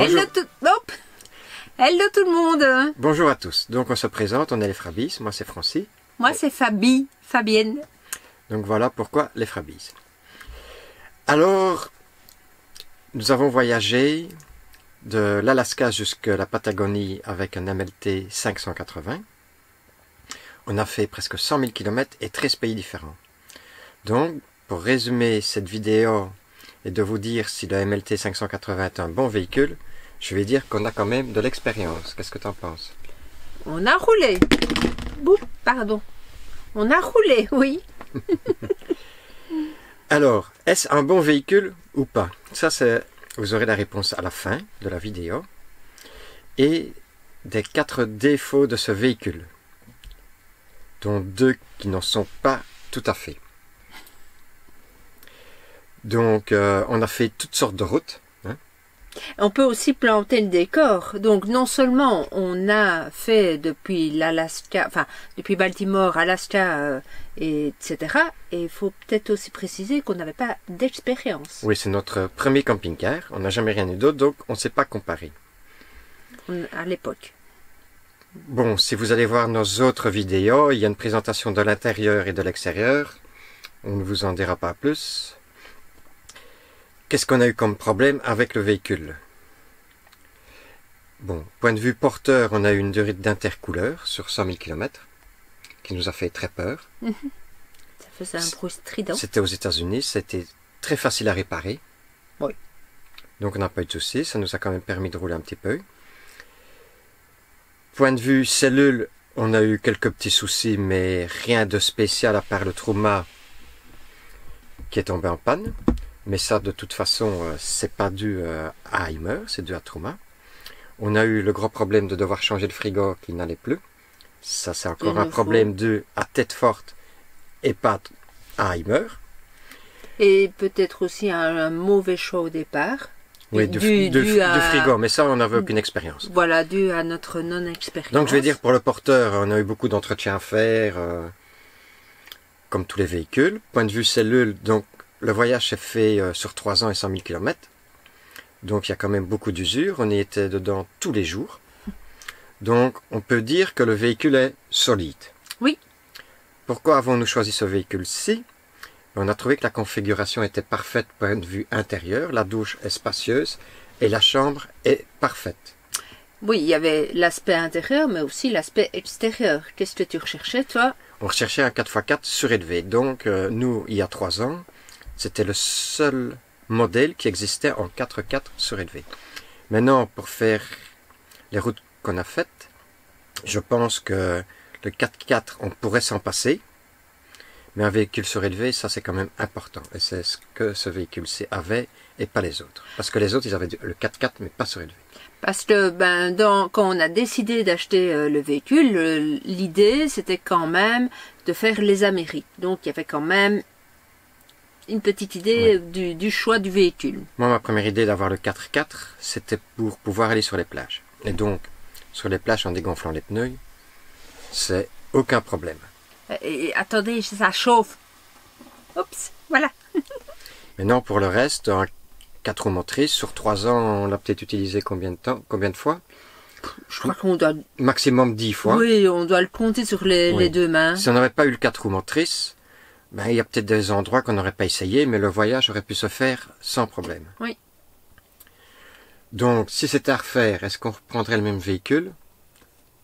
Hello Hello tout le monde. Bonjour à tous. Donc on se présente, on est les Frabis. Moi c'est Francis. Moi c'est Fabienne. Donc voilà pourquoi les Frabis. Alors, nous avons voyagé de l'Alaska jusqu'à la Patagonie avec un MLT 580. On a fait presque 100 000 km et 13 pays différents. Donc, pour résumer cette vidéo et de vous dire si le MLT 580 est un bon véhicule, je vais dire qu'on a quand même de l'expérience. Qu'est-ce que tu en penses? On a roulé. Pardon. On a roulé, oui. Alors, est-ce un bon véhicule ou pas? Ça, vous aurez la réponse à la fin de la vidéo. Et des 4 défauts de ce véhicule, dont 2 qui n'en sont pas tout à fait. Donc, on a fait toutes sortes de routes. On peut aussi planter le décor. Donc non seulement on a fait depuis l'Alaska, enfin depuis Baltimore, Alaska, etc. Et il faut peut-être aussi préciser qu'on n'avait pas d'expérience. Oui, c'est notre premier camping-car. On n'a jamais rien eu d'autre, donc on ne sait pas comparer. À l'époque. Bon, si vous allez voir nos autres vidéos, il y a une présentation de l'intérieur et de l'extérieur. On ne vous en dira pas plus. Qu'est-ce qu'on a eu comme problème avec le véhicule? Bon, point de vue porteur, on a eu une durée d'intercouleur sur 100 000 km, qui nous a fait très peur. Ça faisait un bruit strident. C'était aux États-Unis, c'était très facile à réparer. Oui. Donc on n'a pas eu de soucis, ça nous a quand même permis de rouler un petit peu. Point de vue cellule, on a eu quelques petits soucis, mais rien de spécial à part le trauma qui est tombé en panne. Mais ça, de toute façon, c'est pas dû à Heimer, c'est dû à trauma. On a eu le gros problème de devoir changer le frigo qui n'allait plus. Ça, c'est encore un problème dû à tête forte et pas à Heimer. Et peut-être aussi un mauvais choix au départ. Oui, du frigo, mais ça, on n'avait aucune expérience. Voilà, dû à notre non-expérience. Donc, je vais dire, pour le porteur, on a eu beaucoup d'entretien à faire, comme tous les véhicules. Point de vue cellule, donc, le voyage s'est fait sur 3 ans et 100 000 km. Donc, il y a quand même beaucoup d'usure. On y était dedans tous les jours. Donc, on peut dire que le véhicule est solide. Oui. Pourquoi avons-nous choisi ce véhicule-ci? On a trouvé que la configuration était parfaite point de vue intérieur. La douche est spacieuse et la chambre est parfaite. Oui, il y avait l'aspect intérieur, mais aussi l'aspect extérieur. Qu'est-ce que tu recherchais, toi? On recherchait un 4x4 surélevé. Donc, nous, il y a 3 ans, c'était le seul modèle qui existait en 4x4 surélevé. Maintenant, pour faire les routes qu'on a faites, je pense que le 4x4, on pourrait s'en passer. Mais un véhicule surélevé, ça c'est quand même important. Et c'est ce que ce véhicule-ci avait et pas les autres. Parce que les autres, ils avaient le 4x4, mais pas surélevé. Parce que quand on a décidé d'acheter le véhicule, l'idée c'était quand même de faire les Amériques. Donc il y avait quand même une petite idée du choix du véhicule. Moi, ma première idée d'avoir le 4x4, c'était pour pouvoir aller sur les plages. Et donc, sur les plages, en dégonflant les pneus, c'est aucun problème. Et attendez, ça chauffe. Oups, voilà. Maintenant, pour le reste, un 4 roues motrices, sur 3 ans, on l'a peut-être utilisé combien de fois? Je crois qu'on doit... Maximum 10 fois. Oui, on doit le compter sur les 2 mains. Si on n'avait pas eu le 4 roues motrices, ben, il y a peut-être des endroits qu'on n'aurait pas essayé, mais le voyage aurait pu se faire sans problème. Oui. Donc, si c'était à refaire, est-ce qu'on reprendrait le même véhicule?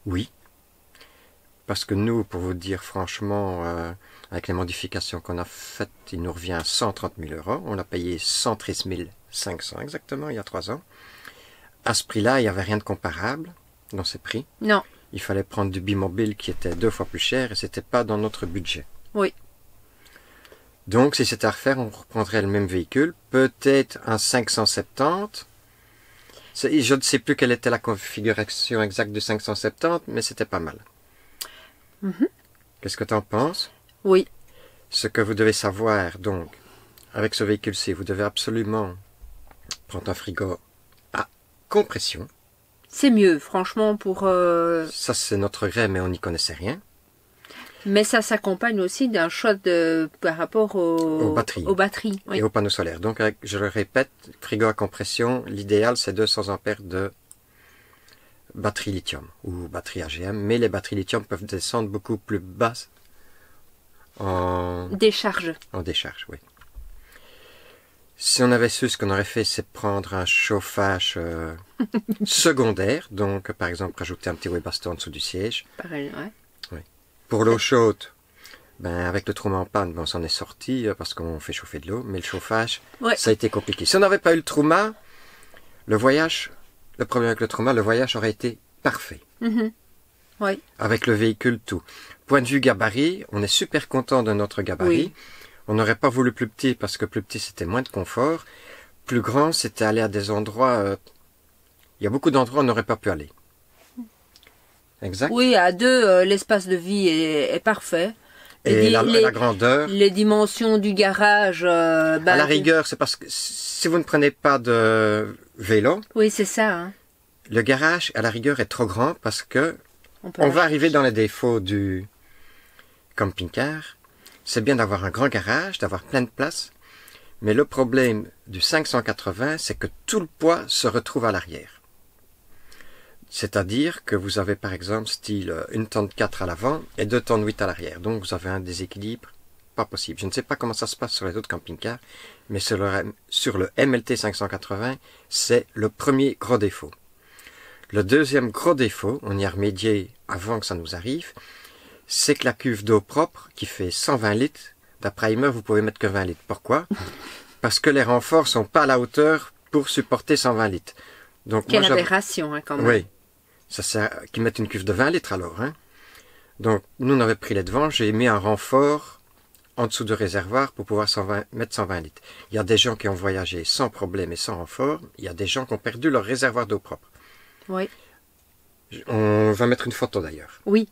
Oui. Parce que nous, pour vous dire franchement, avec les modifications qu'on a faites, il nous revient à 130 000 €. On l'a payé 113 500 exactement, il y a 3 ans. À ce prix-là, il n'y avait rien de comparable dans ces prix. Non. Il fallait prendre du bimobile qui était 2 fois plus cher et c'était pas dans notre budget. Oui. Donc, si c'était à refaire, on reprendrait le même véhicule. Peut-être un 570. Je ne sais plus quelle était la configuration exacte du 570, mais c'était pas mal. Qu'est-ce que tu en penses? Oui. Ce que vous devez savoir, donc, avec ce véhicule-ci, vous devez absolument prendre un frigo à compression. C'est mieux, franchement, pour... Ça, c'est notre regret, mais on n'y connaissait rien. Mais ça s'accompagne aussi d'un choix par rapport Aux batteries. aux batteries. Oui. et aux panneaux solaires. Donc, je le répète, frigo à compression, l'idéal c'est 200 ampères de batterie lithium ou batterie AGM, mais les batteries lithium peuvent descendre beaucoup plus bas en Décharge. décharge, oui. Si on avait su, ce qu'on aurait fait, c'est prendre un chauffage secondaire, donc par exemple rajouter un petit Webasto en dessous du siège. Pareil, ouais. Pour l'eau chaude, avec le trauma en panne, on s'en est sorti parce qu'on fait chauffer de l'eau, mais le chauffage, Ouais. ça a été compliqué. Si on n'avait pas eu le trauma, le problème avec le trauma, le voyage aurait été parfait. Mhm. Oui. Avec le véhicule, tout. Point de vue gabarit, on est super content de notre gabarit. Oui. On n'aurait pas voulu plus petit parce que plus petit c'était moins de confort. Plus grand, c'était aller à des endroits. Il y a beaucoup d'endroits où on n'aurait pas pu aller. Exact. Oui, à deux, l'espace de vie est parfait. Et la grandeur. Les dimensions du garage. À la rigueur, c'est parce que si vous ne prenez pas de vélo, Oui, c'est ça. Hein. le garage à la rigueur est trop grand parce que peut on va la- arriver dans les défauts du camping-car. C'est bien d'avoir un grand garage, d'avoir plein de place, mais le problème du 580, c'est que tout le poids se retrouve à l'arrière. C'est-à-dire que vous avez par exemple style une tonne 4 à l'avant et 2 tonnes 8 à l'arrière. Donc vous avez un déséquilibre pas possible. Je ne sais pas comment ça se passe sur les autres camping-cars, mais sur le MLT 580, c'est le premier gros défaut. Le deuxième gros défaut, on y a remédié avant que ça nous arrive, c'est que la cuve d'eau propre, qui fait 120 litres, d'après Primer, vous pouvez mettre que 20 litres. Pourquoi? Parce que les renforts sont pas à la hauteur pour supporter 120 litres. Donc, Quelle moi, aberration, hein, quand même. oui. Ça sert qu'ils mettent une cuve de 20 litres alors, hein. Donc, nous, on avait pris les devants, j'ai mis un renfort en dessous du réservoir pour pouvoir mettre 120 litres. Il y a des gens qui ont voyagé sans problème et sans renfort. Il y a des gens qui ont perdu leur réservoir d'eau propre. Oui. On va mettre une photo d'ailleurs. Oui.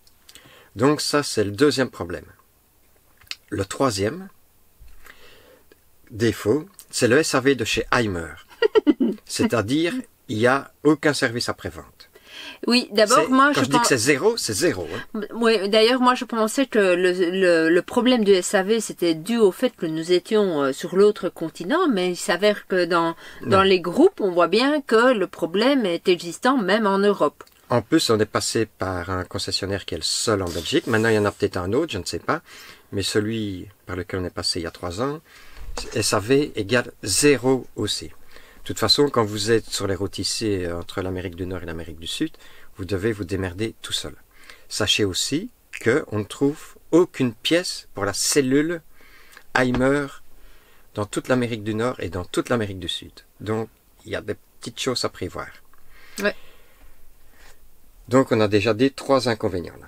Donc ça, c'est le deuxième problème. Le troisième défaut, c'est le SAV de chez Heimer. C'est-à-dire, il n'y a aucun service après-vente. Oui, d'abord, moi, quand je dis que c'est zéro, c'est zéro. Hein. Oui, d'ailleurs, moi, je pensais que le problème du SAV, c'était dû au fait que nous étions sur l'autre continent, mais il s'avère que dans les groupes, on voit bien que le problème est existant même en Europe. En plus, on est passé par un concessionnaire qui est le seul en Belgique. Maintenant, il y en a peut-être un autre, je ne sais pas. Mais celui par lequel on est passé il y a 3 ans, SAV égale 0 aussi. De toute façon, quand vous êtes sur les routes ici, entre l'Amérique du Nord et l'Amérique du Sud, vous devez vous démerder tout seul. Sachez aussi qu'on ne trouve aucune pièce pour la cellule Heimer dans toute l'Amérique du Nord et dans toute l'Amérique du Sud. Donc, il y a des petites choses à prévoir. Ouais. Donc, on a déjà dit 3 inconvénients. Là.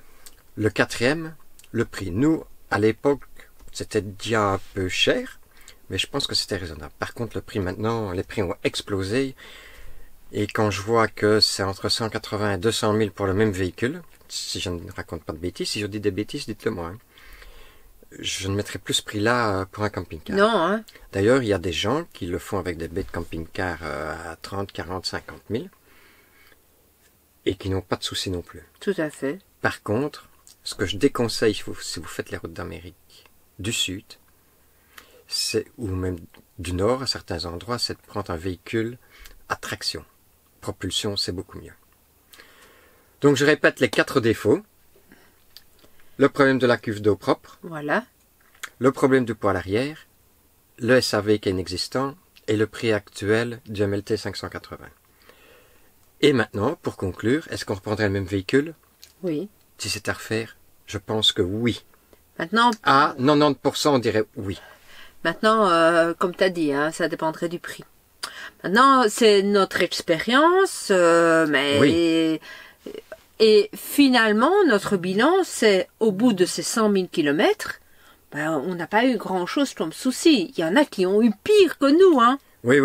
Le quatrième, le prix. Nous, à l'époque, c'était déjà un peu cher, mais je pense que c'était raisonnable. Par contre, le prix maintenant, les prix ont explosé. Et quand je vois que c'est entre 180 et 200 000 pour le même véhicule, si je ne raconte pas de bêtises, si je dis des bêtises, dites-le moi. Hein. Je ne mettrai plus ce prix-là pour un camping-car. Non, hein. D'ailleurs, il y a des gens qui le font avec des bêtes camping-car à 30, 40, 50 000 et qui n'ont pas de soucis non plus. Tout à fait. Par contre, ce que je déconseille si vous faites les routes d'Amérique du Sud, ou même du Nord à certains endroits, c'est de prendre un véhicule à traction. Propulsion, c'est beaucoup mieux. Donc je répète les 4 défauts. Le problème de la cuve d'eau propre, Voilà. le problème du poids à l'arrière, le SAV qui est inexistant et le prix actuel du MLT 580. Et maintenant, pour conclure, est-ce qu'on reprendrait le même véhicule? Oui. Si c'est à refaire, je pense que oui. Maintenant, À 90%, on dirait oui. Maintenant, comme tu as dit, hein, ça dépendrait du prix. Maintenant, c'est notre expérience, mais Oui. et finalement, notre bilan, c'est au bout de ces 100 000 kilomètres, ben, on n'a pas eu grand-chose comme souci. Il y en a qui ont eu pire que nous, hein. Oui.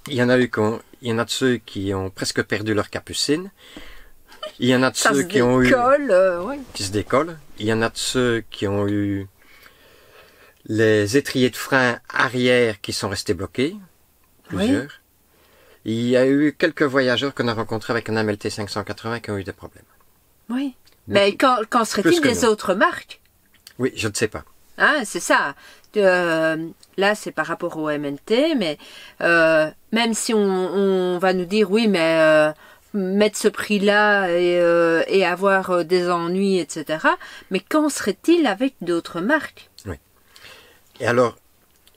Il y en a de ceux qui ont presque perdu leur capucine. Il y en a de Ça ceux se qui ont eu ouais. qui se décollent. Il y en a de ceux qui ont eu les étriers de frein arrière qui sont restés bloqués. Plusieurs. Il y a eu quelques voyageurs qu'on a rencontrés avec un MLT 580 qui ont eu des problèmes. Oui. Mais qu'en serait-il des autres marques? Oui, je ne sais pas. Hein, c'est ça. Là, c'est par rapport au MLT, mais même si on va nous dire, oui, mais mettre ce prix-là et avoir des ennuis, etc. Mais qu'en serait-il avec d'autres marques? Oui. Et alors,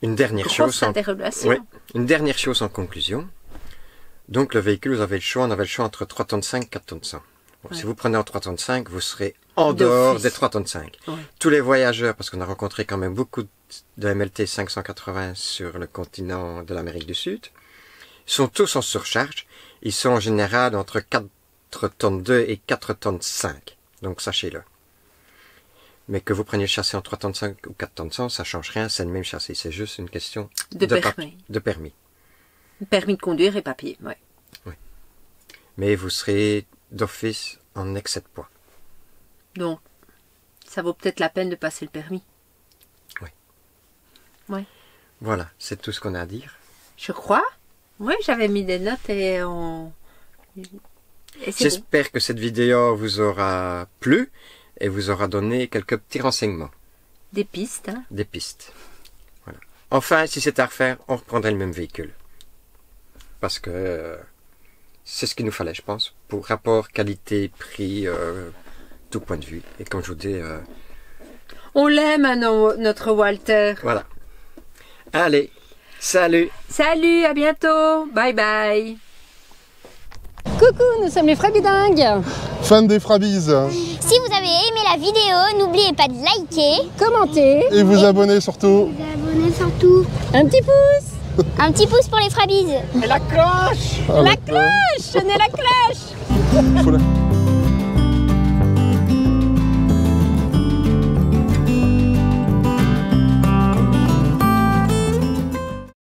une dernière chose une dernière chose en conclusion. Donc, le véhicule, vous avez le choix, on avait le choix entre 3 tonnes 5 et 4 tonnes 100. Bon, si vous prenez en 3 tonnes 5, vous serez en dehors des 3 tonnes 5. Ouais. Tous les voyageurs, parce qu'on a rencontré quand même beaucoup de MLT 580 sur le continent de l'Amérique du Sud, sont tous en surcharge. Ils sont en général entre 4 tonnes 2 et 4 tonnes 5. Donc, sachez-le. Mais que vous preniez le châssis en 3 tonnes 5 ou 4 tonnes 100, ça ne change rien, c'est le même châssis. C'est juste une question de permis. Permis de conduire et papier, oui. Oui. Mais vous serez d'office en excès de poids. Donc, ça vaut peut-être la peine de passer le permis. Oui. Oui. Voilà, c'est tout ce qu'on a à dire. Je crois. Oui, j'avais mis des notes et J'espère que cette vidéo vous aura plu et vous aura donné quelques petits renseignements. Des pistes. Hein. Des pistes. Voilà. Enfin, si c'est à refaire, on reprendrait le même véhicule. Parce que c'est ce qu'il nous fallait, je pense, pour rapport qualité-prix, tout point de vue. Et comme je vous dis... on l'aime, notre Walter. Voilà. Allez, salut. Salut, à bientôt. Bye bye. Coucou, nous sommes les Frabidingues. Fans des Frabies. Si vous avez aimé la vidéo, n'oubliez pas de liker, commenter et vous abonner surtout. Un petit pouce. Un petit pouce pour les Frabies. Et la cloche. Ah, la cloche. Sonnez la cloche. Faut la...